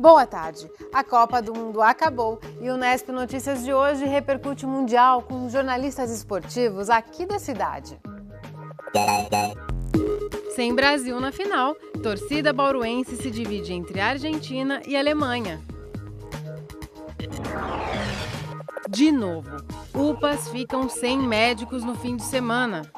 Boa tarde. A Copa do Mundo acabou e o Nesp Notícias de hoje repercute o Mundial com jornalistas esportivos aqui da cidade. Sem Brasil na final, torcida bauruense se divide entre Argentina e Alemanha. De novo, UPAs ficam sem médicos no fim de semana.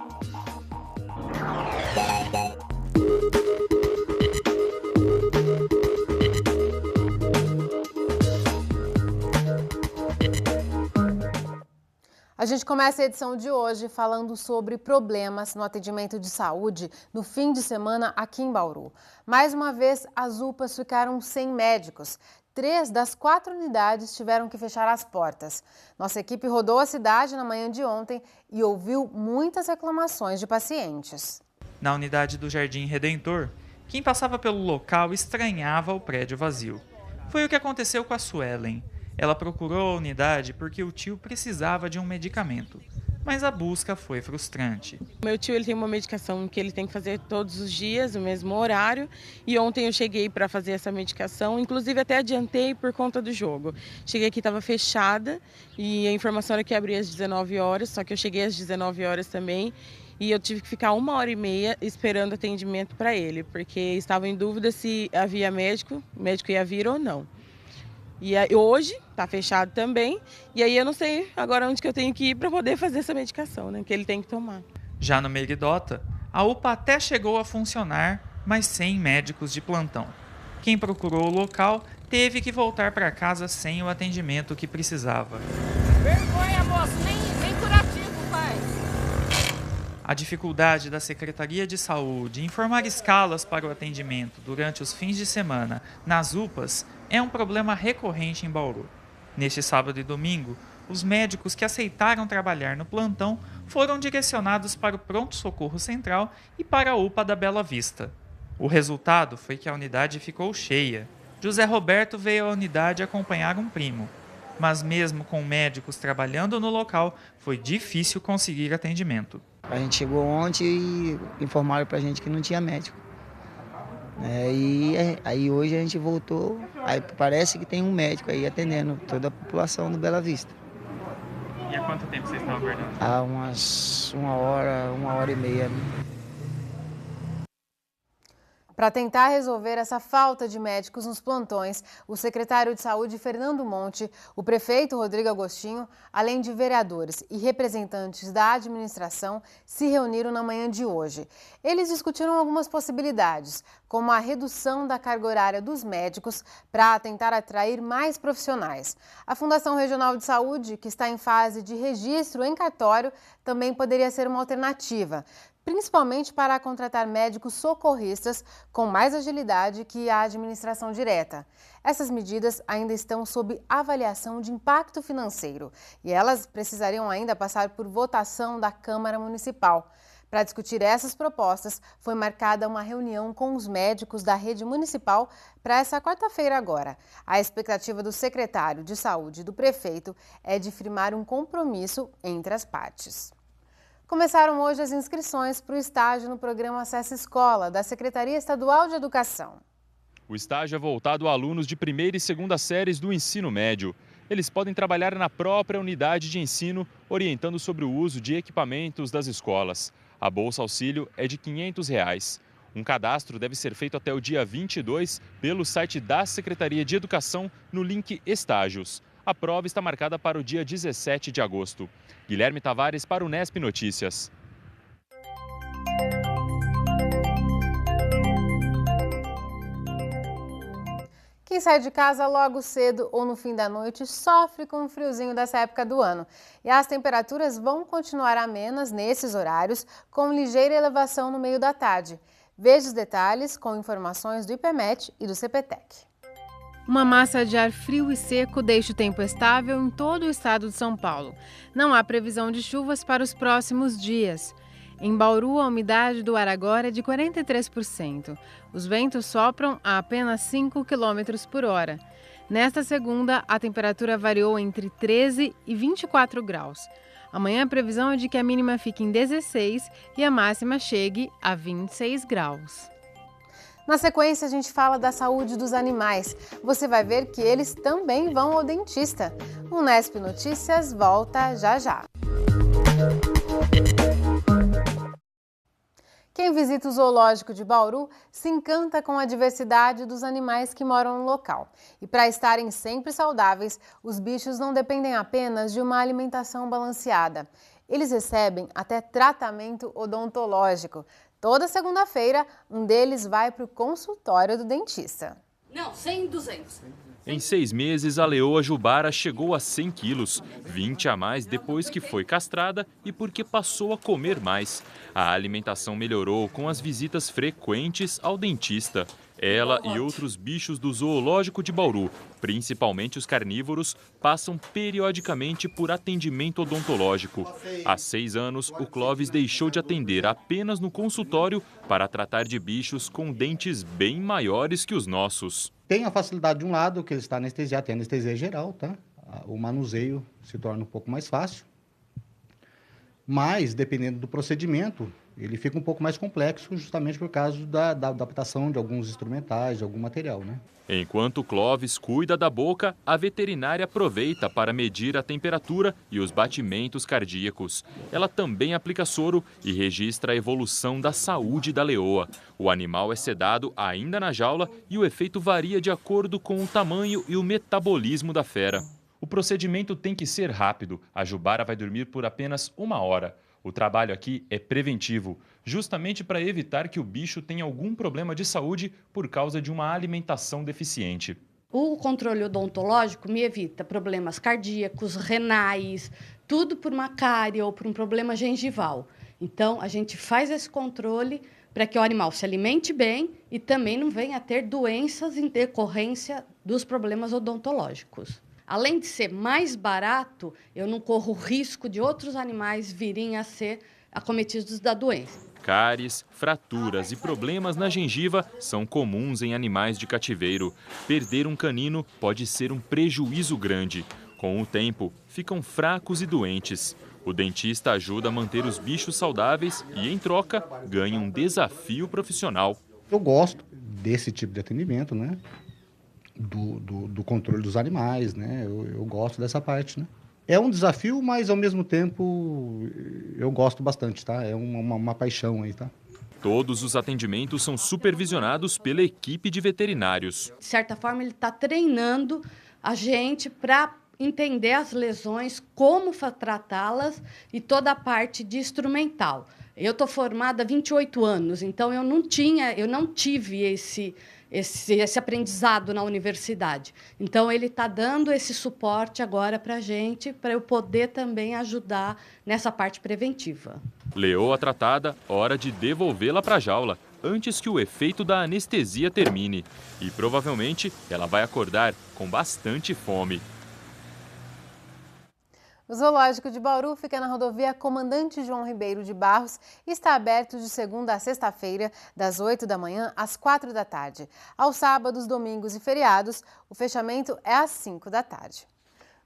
A gente começa a edição de hoje falando sobre problemas no atendimento de saúde no fim de semana aqui em Bauru. Mais uma vez, as UPAs ficaram sem médicos. 3 das 4 unidades tiveram que fechar as portas. Nossa equipe rodou a cidade na manhã de ontem e ouviu muitas reclamações de pacientes. Na unidade do Jardim Redentor, quem passava pelo local estranhava o prédio vazio. Foi o que aconteceu com a Suelen. Ela procurou a unidade porque o tio precisava de um medicamento, mas a busca foi frustrante. Meu tio ele tem uma medicação que ele tem que fazer todos os dias, no mesmo horário, e ontem eu cheguei para fazer essa medicação, inclusive até adiantei por conta do jogo. Cheguei aqui, estava fechada e a informação era que abria às 19 horas, só que eu cheguei às 19 horas também e eu tive que ficar 1h30 esperando atendimento para ele, porque estava em dúvida se havia médico, o médico ia vir ou não. E hoje está fechado também, e aí eu não sei agora onde que eu tenho que ir para poder fazer essa medicação, né, que ele tem que tomar. Já no Meridota, a UPA até chegou a funcionar, mas sem médicos de plantão. Quem procurou o local teve que voltar para casa sem o atendimento que precisava. Vergonha, moço, nem curativo faz. A dificuldade da Secretaria de Saúde em informar escalas para o atendimento durante os fins de semana nas UPAs é um problema recorrente em Bauru. Neste sábado e domingo, os médicos que aceitaram trabalhar no plantão foram direcionados para o Pronto-Socorro Central e para a UPA da Bela Vista. O resultado foi que a unidade ficou cheia. José Roberto veio à unidade acompanhar um primo, mas mesmo com médicos trabalhando no local, foi difícil conseguir atendimento. A gente chegou ontem e informaram para a gente que não tinha médico. Aí hoje a gente voltou, aí parece que tem um médico aí atendendo toda a população do Bela Vista. E há quanto tempo vocês estão aguardando? Há uma hora e meia. Para tentar resolver essa falta de médicos nos plantões, o secretário de Saúde, Fernando Monte, o prefeito, Rodrigo Agostinho, além de vereadores e representantes da administração, se reuniram na manhã de hoje. Eles discutiram algumas possibilidades, como a redução da carga horária dos médicos para tentar atrair mais profissionais. A Fundação Regional de Saúde, que está em fase de registro em cartório, também poderia ser uma alternativa, principalmente para contratar médicos socorristas com mais agilidade que a administração direta. Essas medidas ainda estão sob avaliação de impacto financeiro e elas precisariam ainda passar por votação da Câmara Municipal. Para discutir essas propostas, foi marcada uma reunião com os médicos da rede municipal para essa quarta-feira agora. A expectativa do secretário de Saúde e do prefeito é de firmar um compromisso entre as partes. Começaram hoje as inscrições para o estágio no programa Acesse Escola, da Secretaria Estadual de Educação. O estágio é voltado a alunos de primeira e segunda séries do ensino médio. Eles podem trabalhar na própria unidade de ensino, orientando sobre o uso de equipamentos das escolas. A Bolsa Auxílio é de R$ 500. Um cadastro deve ser feito até o dia 22 pelo site da Secretaria de Educação no link Estágios. A prova está marcada para o dia 17 de agosto. Guilherme Tavares para o Nesp Notícias. Quem sai de casa logo cedo ou no fim da noite sofre com o friozinho dessa época do ano. E as temperaturas vão continuar amenas nesses horários, com ligeira elevação no meio da tarde. Veja os detalhes com informações do IPMET e do CPTEC. Uma massa de ar frio e seco deixa o tempo estável em todo o estado de São Paulo. Não há previsão de chuvas para os próximos dias. Em Bauru, a umidade do ar agora é de 43%. Os ventos sopram a apenas 5 km por hora. Nesta segunda, a temperatura variou entre 13 e 24 graus. Amanhã a previsão é de que a mínima fique em 16 e a máxima chegue a 26 graus. Na sequência, a gente fala da saúde dos animais. Você vai ver que eles também vão ao dentista. O Unesp Notícias volta já já. Quem visita o zoológico de Bauru se encanta com a diversidade dos animais que moram no local. E para estarem sempre saudáveis, os bichos não dependem apenas de uma alimentação balanceada. Eles recebem até tratamento odontológico. Toda segunda-feira, um deles vai para o consultório do dentista. Não, 100, 200. Em 6 meses, a leoa Jubara chegou a 100 quilos, 20 a mais depois que foi castrada e porque passou a comer mais. A alimentação melhorou com as visitas frequentes ao dentista. Ela e outros bichos do zoológico de Bauru, principalmente os carnívoros, passam periodicamente por atendimento odontológico. Há 6 anos, o Clóvis deixou de atender apenas no consultório para tratar de bichos com dentes bem maiores que os nossos. Tem a facilidade de um lado, que ele está anestesiado, tem anestesia geral, tá? O manuseio se torna um pouco mais fácil. Mas, dependendo do procedimento, ele fica um pouco mais complexo, justamente por causa da adaptação de alguns instrumentais, de algum material, né? Enquanto o Clóvis cuida da boca, a veterinária aproveita para medir a temperatura e os batimentos cardíacos. Ela também aplica soro e registra a evolução da saúde da leoa. O animal é sedado ainda na jaula e o efeito varia de acordo com o tamanho e o metabolismo da fera. O procedimento tem que ser rápido. A Jubara vai dormir por apenas 1 hora. O trabalho aqui é preventivo, justamente para evitar que o bicho tenha algum problema de saúde por causa de uma alimentação deficiente. O controle odontológico me evita problemas cardíacos, renais, tudo por uma cárie ou por um problema gengival. Então, a gente faz esse controle para que o animal se alimente bem e também não venha a ter doenças em decorrência dos problemas odontológicos. Além de ser mais barato, eu não corro o risco de outros animais virem a ser acometidos da doença. Cáries, fraturas e problemas na gengiva são comuns em animais de cativeiro. Perder um canino pode ser um prejuízo grande. Com o tempo, ficam fracos e doentes. O dentista ajuda a manter os bichos saudáveis e, em troca, ganha um desafio profissional. Eu gosto desse tipo de atendimento, né? Do controle dos animais, né? Eu gosto dessa parte, né? É um desafio, mas ao mesmo tempo eu gosto bastante, tá? É uma paixão aí, tá? Todos os atendimentos são supervisionados pela equipe de veterinários. De certa forma, ele está treinando a gente para entender as lesões, como tratá-las e toda a parte de instrumental. Eu estou formada há 28 anos, então eu não tive esse aprendizado na universidade. Então, ele está dando esse suporte agora para a gente, para eu poder também ajudar nessa parte preventiva. Leoa tratada, hora de devolvê-la para a jaula, antes que o efeito da anestesia termine. E provavelmente ela vai acordar com bastante fome. O Zoológico de Bauru fica na rodovia Comandante João Ribeiro de Barros e está aberto de segunda a sexta-feira, das 8 da manhã às 4 da tarde. Aos sábados, domingos e feriados, o fechamento é às 5 da tarde.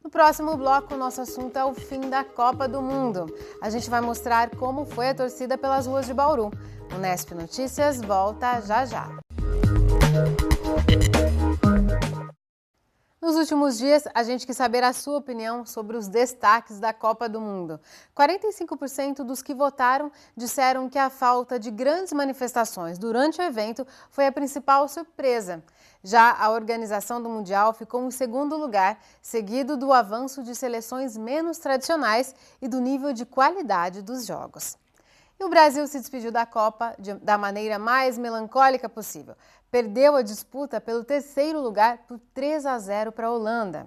No próximo bloco, o nosso assunto é o fim da Copa do Mundo. A gente vai mostrar como foi a torcida pelas ruas de Bauru. O Unesp Notícias volta já já. Nos últimos dias, a gente quis saber a sua opinião sobre os destaques da Copa do Mundo. 45% dos que votaram disseram que a falta de grandes manifestações durante o evento foi a principal surpresa. Já a organização do Mundial ficou em segundo lugar, seguido do avanço de seleções menos tradicionais e do nível de qualidade dos jogos. E o Brasil se despediu da Copa da maneira mais melancólica possível. Perdeu a disputa pelo terceiro lugar por 3-0 para a Holanda.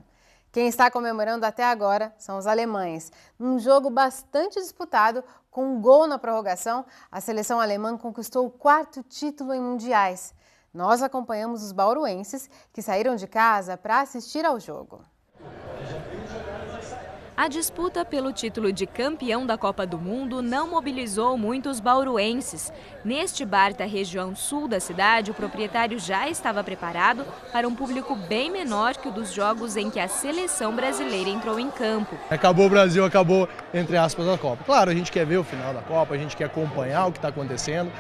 Quem está comemorando até agora são os alemães. Num jogo bastante disputado, com um gol na prorrogação, a seleção alemã conquistou o 4º título em mundiais. Nós acompanhamos os bauruenses que saíram de casa para assistir ao jogo. A disputa pelo título de campeão da Copa do Mundo não mobilizou muitos bauruenses. Neste bar da região sul da cidade, o proprietário já estava preparado para um público bem menor que o dos jogos em que a seleção brasileira entrou em campo. Acabou o Brasil, acabou, entre aspas, a Copa. Claro, a gente quer ver o final da Copa, a gente quer acompanhar o que está acontecendo,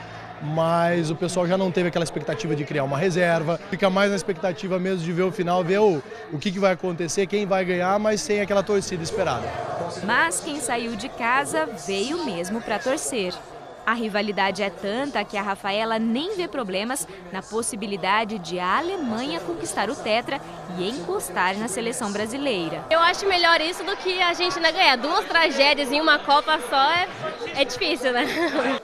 mas o pessoal já não teve aquela expectativa de criar uma reserva, fica mais na expectativa mesmo de ver o final, ver o que vai acontecer, quem vai ganhar, mas sem aquela torcida esperada. Mas quem saiu de casa veio mesmo para torcer. A rivalidade é tanta que a Rafaela nem vê problemas na possibilidade de a Alemanha conquistar o tetra e encostar na seleção brasileira. Eu acho melhor isso do que a Argentina ganhar. 2 tragédias em uma Copa só é difícil, né?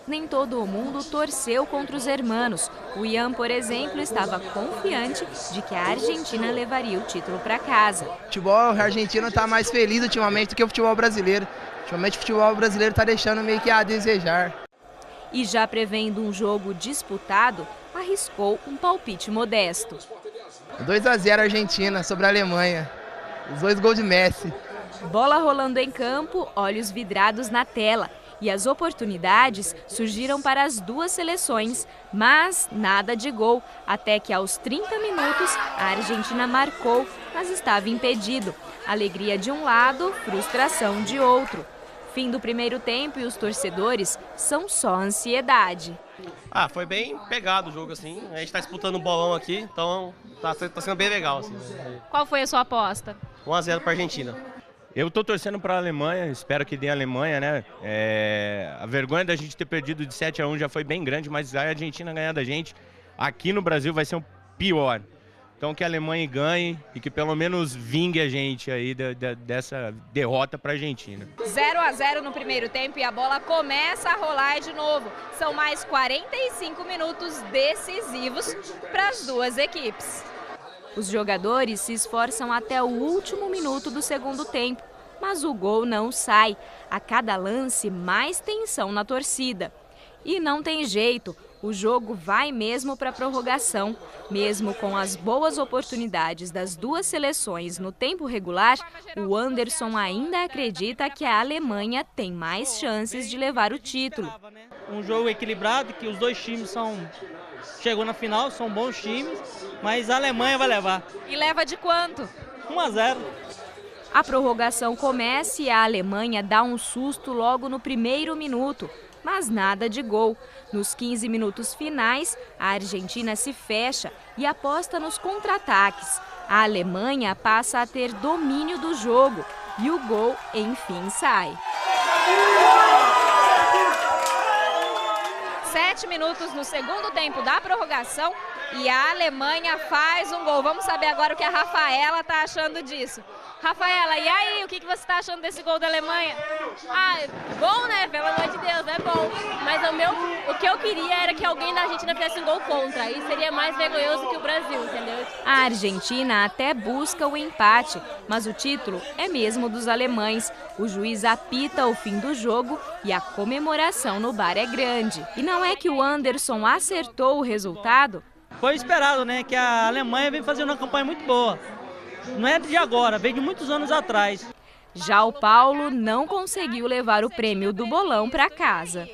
Nem todo o mundo torceu contra os hermanos. O Ian, por exemplo, estava confiante de que a Argentina levaria o título para casa. O futebol argentino está mais feliz ultimamente do que o futebol brasileiro. Ultimamente o futebol brasileiro está deixando meio que a desejar. E já prevendo um jogo disputado, arriscou um palpite modesto. 2-0 Argentina sobre a Alemanha. Os 2 gols de Messi. Bola rolando em campo, olhos vidrados na tela. E as oportunidades surgiram para as duas seleções, mas nada de gol. Até que aos 30 minutos a Argentina marcou, mas estava impedido. Alegria de um lado, frustração de outro. Fim do primeiro tempo e os torcedores são só ansiedade. Foi bem pegado o jogo, assim. A gente está disputando um bolão aqui, então tá sendo bem legal, assim. Qual foi a sua aposta? 1-0 para a Argentina. Eu estou torcendo para a Alemanha, espero que dê a Alemanha, né? A vergonha da gente ter perdido de 7-1 já foi bem grande, mas a Argentina ganhar da gente aqui no Brasil vai ser o pior. Então que a Alemanha ganhe e que pelo menos vingue a gente aí dessa derrota para a Argentina. 0-0 no primeiro tempo e a bola começa a rolar de novo. São mais 45 minutos decisivos para as duas equipes. Os jogadores se esforçam até o último minuto do segundo tempo, mas o gol não sai. A cada lance, mais tensão na torcida. E não tem jeito. O jogo vai mesmo para a prorrogação. Mesmo com as boas oportunidades das duas seleções no tempo regular, o Anderson ainda acredita que a Alemanha tem mais chances de levar o título. Um jogo equilibrado, que os dois times chegou na final, são bons times, mas a Alemanha vai levar. E leva de quanto? 1-0. A prorrogação começa e a Alemanha dá um susto logo no primeiro minuto. Mas nada de gol. Nos 15 minutos finais, a Argentina se fecha e aposta nos contra-ataques. A Alemanha passa a ter domínio do jogo e o gol, enfim, sai. 7 minutos no segundo tempo da prorrogação e a Alemanha faz um gol. Vamos saber agora o que a Rafaela está achando disso. Rafaela, e aí, o que você está achando desse gol da Alemanha? Bom, né? Pelo amor de Deus, é bom. Mas o que eu queria era que alguém da Argentina fizesse um gol contra. Aí seria mais vergonhoso que o Brasil, entendeu? A Argentina até busca o empate, mas o título é mesmo dos alemães. O juiz apita o fim do jogo e a comemoração no bar é grande. E não é que o Anderson acertou o resultado? Foi esperado, né? Que a Alemanha vem fazendo uma campanha muito boa. Não é de agora, veio de muitos anos atrás. Já o Paulo não conseguiu levar o prêmio do bolão para casa.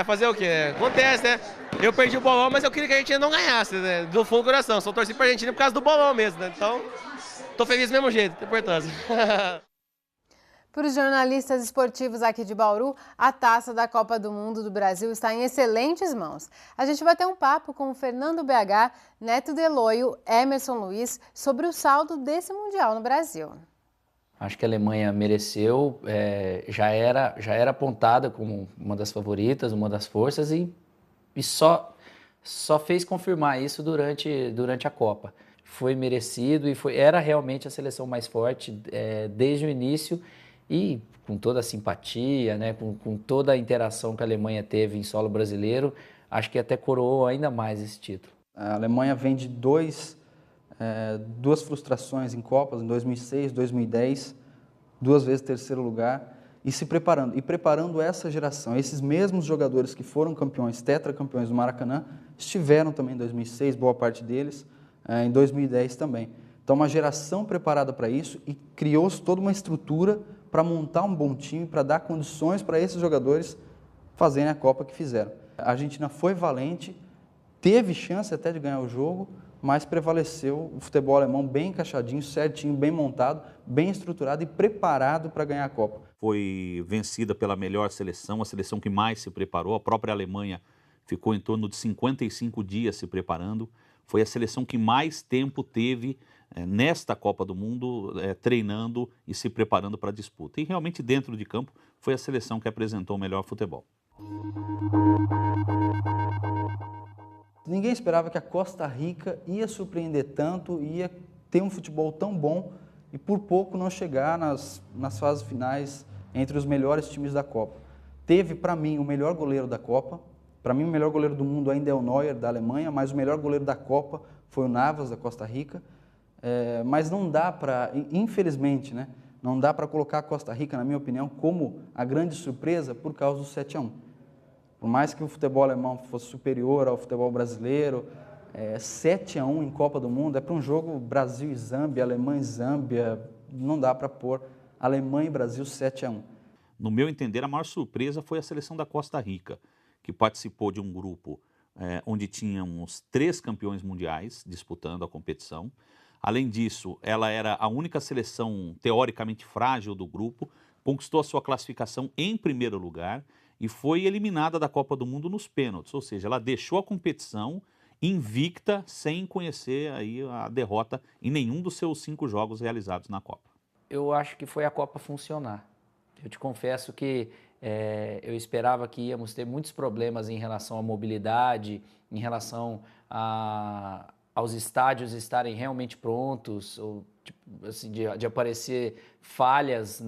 Fazer o quê? Acontece, né? Eu perdi o bolão, mas eu queria que a Argentina não ganhasse, né? Do fundo do coração. Só torci pra Argentina por causa do bolão mesmo, né? Então, tô feliz do mesmo jeito, não tem importância. Para os jornalistas esportivos aqui de Bauru, a taça da Copa do Mundo do Brasil está em excelentes mãos. A gente vai ter um papo com o Fernando BH, Neto Deloio, Emerson Luiz, sobre o saldo desse Mundial no Brasil. Acho que a Alemanha mereceu, já era apontada como uma das favoritas, uma das forças e só fez confirmar isso durante a Copa. Foi merecido e era realmente a seleção mais forte desde o início. E com toda a simpatia, né, com toda a interação que a Alemanha teve em solo brasileiro, acho que até coroou ainda mais esse título. A Alemanha vem de duas frustrações em Copas, em 2006, 2010, 2 vezes terceiro lugar, e se preparando essa geração. Esses mesmos jogadores que foram campeões, tetracampeões do Maracanã, estiveram também em 2006, boa parte deles, em 2010 também. Então, uma geração preparada para isso e criou-se toda uma estrutura para montar um bom time, para dar condições para esses jogadores fazerem a Copa que fizeram. A Argentina foi valente, teve chance até de ganhar o jogo, mas prevaleceu o futebol alemão bem encaixadinho, certinho, bem montado, bem estruturado e preparado para ganhar a Copa. Foi vencida pela melhor seleção, a seleção que mais se preparou, a própria Alemanha ficou em torno de 55 dias se preparando. Foi a seleção que mais tempo teve nesta Copa do Mundo treinando e se preparando para a disputa. E realmente dentro de campo foi a seleção que apresentou o melhor futebol. Ninguém esperava que a Costa Rica ia surpreender tanto, ia ter um futebol tão bom e por pouco não chegar nas fases finais entre os melhores times da Copa. Teve, para mim, o melhor goleiro da Copa. Para mim, o melhor goleiro do mundo ainda é o Neuer, da Alemanha, mas o melhor goleiro da Copa foi o Navas, da Costa Rica. Mas não dá para, infelizmente, né, não dá para colocar a Costa Rica, na minha opinião, como a grande surpresa por causa do 7-1. Por mais que o futebol alemão fosse superior ao futebol brasileiro, 7-1 em Copa do Mundo é para um jogo Brasil e Zâmbia, Alemanha e Zâmbia, não dá para pôr Alemanha e Brasil 7-1. No meu entender, a maior surpresa foi a seleção da Costa Rica, que participou de um grupo onde tínhamos 3 campeões mundiais disputando a competição. Além disso, ela era a única seleção teoricamente frágil do grupo, conquistou a sua classificação em primeiro lugar e foi eliminada da Copa do Mundo nos pênaltis, ou seja, ela deixou a competição invicta, sem conhecer aí a derrota em nenhum dos seus 5 jogos realizados na Copa. Eu acho que foi a Copa funcionar. Eu te confesso que eu esperava que íamos ter muitos problemas em relação à mobilidade, em relação aos estádios estarem realmente prontos, ou tipo, assim, de aparecer falhas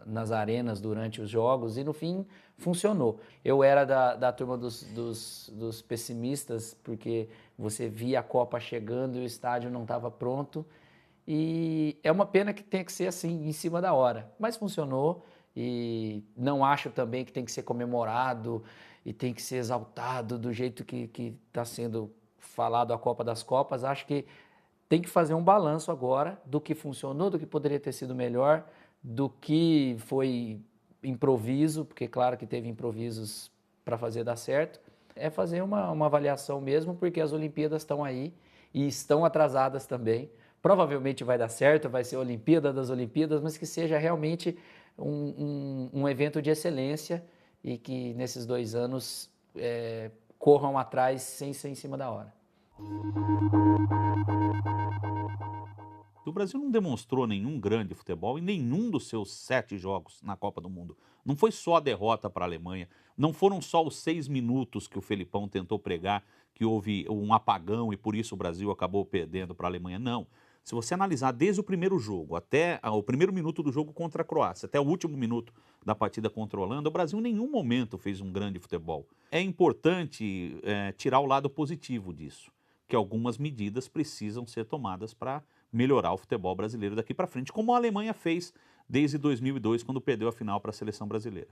nas arenas durante os jogos, e no fim funcionou. Eu era da turma dos pessimistas, porque você via a Copa chegando e o estádio não estava pronto, e é uma pena que tenha que ser assim, em cima da hora, mas funcionou. E não acho também que tem que ser comemorado e tem que ser exaltado do jeito que está sendo falado a Copa das Copas. Acho que tem que fazer um balanço agora do que funcionou, do que poderia ter sido melhor, do que foi improviso, porque claro que teve improvisos para fazer dar certo. É fazer uma avaliação mesmo, porque as Olimpíadas estão aí e estão atrasadas também. Provavelmente vai dar certo, vai ser a Olimpíada das Olimpíadas, mas que seja realmente um evento de excelência e que nesses 2 anos corram atrás sem ser em cima da hora. O Brasil não demonstrou nenhum grande futebol em nenhum dos seus 7 jogos na Copa do Mundo. Não foi só a derrota para a Alemanha, não foram só os 6 minutos que o Felipão tentou pregar, que houve um apagão e por isso o Brasil acabou perdendo para a Alemanha, não. Se você analisar desde o primeiro jogo, até o primeiro minuto do jogo contra a Croácia, até o último minuto da partida contra a Holanda, o Brasil em nenhum momento fez um grande futebol. É importante tirar o lado positivo disso, que algumas medidas precisam ser tomadas para melhorar o futebol brasileiro daqui para frente, como a Alemanha fez desde 2002, quando perdeu a final para a seleção brasileira.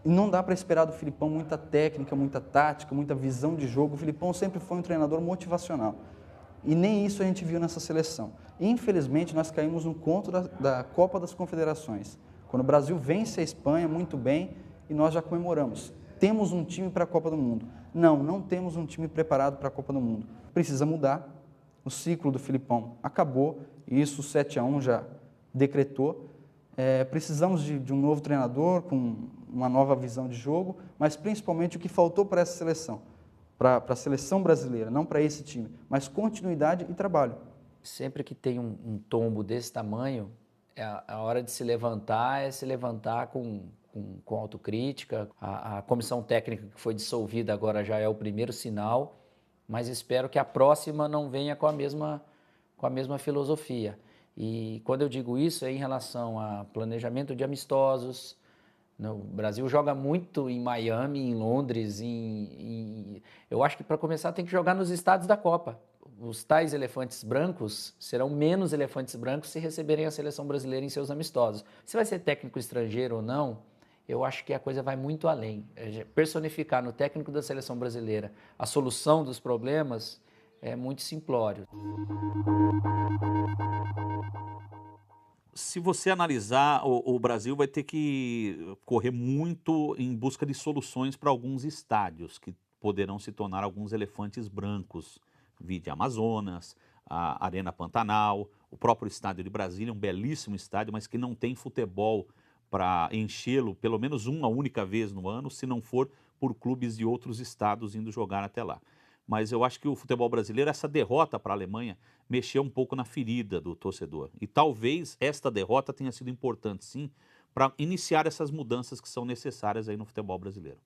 E não dá para esperar do Filipão muita técnica, muita tática, muita visão de jogo. O Filipão sempre foi um treinador motivacional. E nem isso a gente viu nessa seleção. Infelizmente, nós caímos no conto da Copa das Confederações. Quando o Brasil vence a Espanha muito bem e nós já comemoramos. Temos um time para a Copa do Mundo. Não temos um time preparado para a Copa do Mundo. Precisa mudar. O ciclo do Filipão acabou e isso o 7-1 já decretou. Precisamos de um novo treinador com uma nova visão de jogo, mas principalmente o que faltou para essa seleção. Para a seleção brasileira, não para esse time, mas continuidade e trabalho. Sempre que tem um tombo desse tamanho, a hora de se levantar com autocrítica. A comissão técnica que foi dissolvida agora já é o primeiro sinal, mas espero que a próxima não venha com a mesma filosofia. E quando eu digo isso é em relação a planejamento de amistosos. O Brasil joga muito em Miami, em Londres, eu acho que para começar tem que jogar nos estádios da Copa. Os tais elefantes brancos serão menos elefantes brancos se receberem a seleção brasileira em seus amistosos. Se vai ser técnico estrangeiro ou não, eu acho que a coisa vai muito além. Personificar no técnico da seleção brasileira a solução dos problemas é muito simplório. Se você analisar, o Brasil vai ter que correr muito em busca de soluções para alguns estádios que poderão se tornar alguns elefantes brancos, vide Amazonas, a Arena Pantanal, o próprio estádio de Brasília, um belíssimo estádio, mas que não tem futebol para enchê-lo pelo menos uma única vez no ano, se não for por clubes de outros estados indo jogar até lá. Mas eu acho que o futebol brasileiro, essa derrota para a Alemanha, mexeu um pouco na ferida do torcedor. E talvez esta derrota tenha sido importante, sim, para iniciar essas mudanças que são necessárias aí no futebol brasileiro.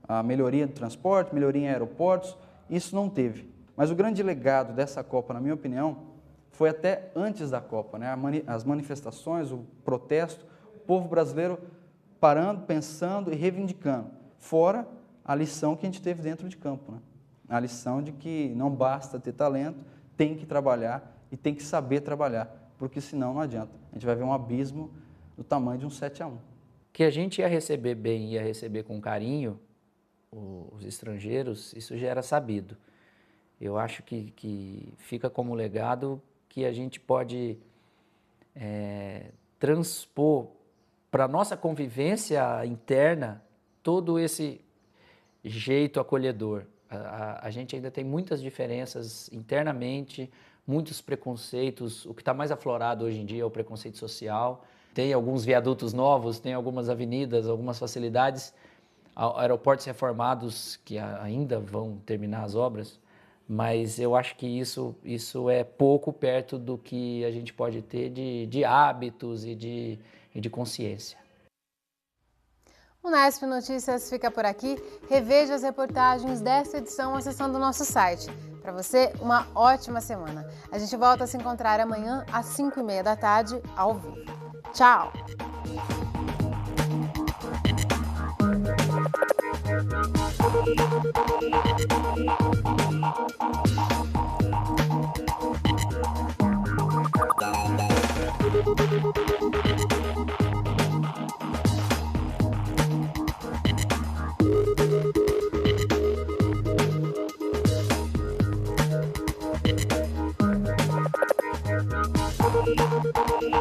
A melhoria do transporte, melhoria em aeroportos, isso não teve. Mas o grande legado dessa Copa, na minha opinião, foi até antes da Copa, né? As manifestações, o protesto, o povo brasileiro parando, pensando e reivindicando. Fora a lição que a gente teve dentro de campo, né? A lição de que não basta ter talento, tem que trabalhar e tem que saber trabalhar, porque senão não adianta. A gente vai ver um abismo do tamanho de um 7-1. Que a gente ia receber bem, ia receber com carinho os estrangeiros, isso já era sabido. Eu acho que fica como legado que a gente pode transpor para a nossa convivência interna todo esse jeito acolhedor. A gente ainda tem muitas diferenças internamente, muitos preconceitos. O que está mais aflorado hoje em dia é o preconceito social. Tem alguns viadutos novos, tem algumas avenidas, algumas facilidades, aeroportos reformados que ainda vão terminar as obras, mas eu acho que isso é pouco perto do que a gente pode ter de hábitos e de consciência. O Unesp Notícias fica por aqui. Reveja as reportagens desta edição acessando o nosso site. Para você, uma ótima semana. A gente volta a se encontrar amanhã às 5h30 da tarde, ao vivo. Tchau!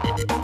Thank you.